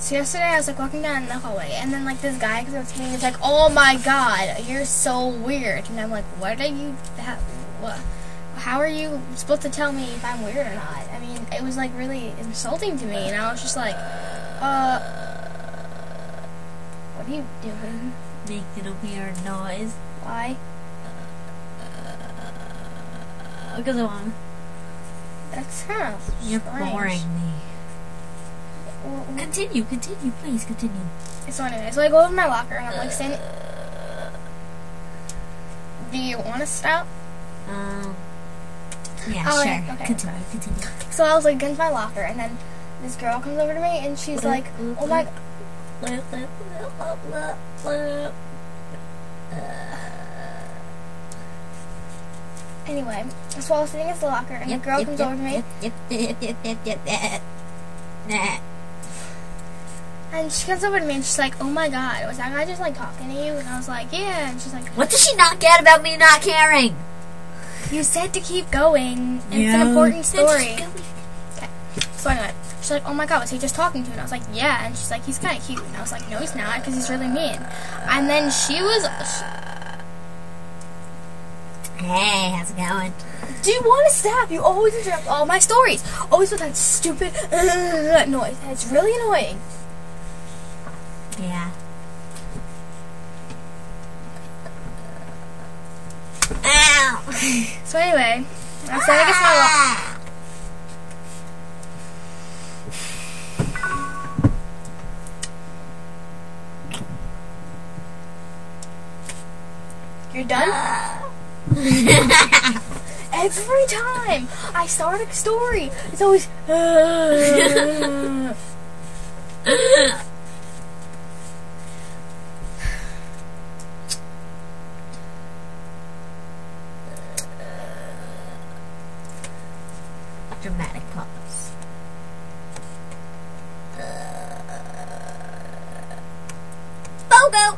So yesterday I was like walking down the hallway, and then like this guy comes up to me and he's like, "Oh my God, you're so weird." And I'm like, "What are you? How are you supposed to tell me if I'm weird or not?" I mean, it was like really insulting to me, and I was just like, what are you doing? Making a weird noise. Why? Because I want. That's kind of You're strange. boring me. Continue, please continue. So anyway, so I go over to my locker and I'm like saying, "Do you want to stop?" Yeah, Oh, sure. okay. Continue. So I was like against my locker, and then this girl comes over to me and she's like, "Oh my." Anyway, so I was sitting against the locker, and the girl comes over to me. And she comes over to me and she's like, "Oh my God, was that guy just like talking to you?" And I was like, "Yeah." And she's like, What does she not get about me not caring? "You said to keep going. It's an important story." Okay. So anyway, she's like, "Oh my God, was he just talking to you?" And I was like, "Yeah." And she's like, "He's kind of cute." And I was like, "No, he's not, because he's really mean." And then she was... Hey, how's it going? Do you want to stop? You always interrupt all my stories. Always with that stupid noise. And it's really annoying. Yeah. Ow! So anyway, I said I guess my You're done? Every time I start a story, it's always Dramatic pause. BOGO!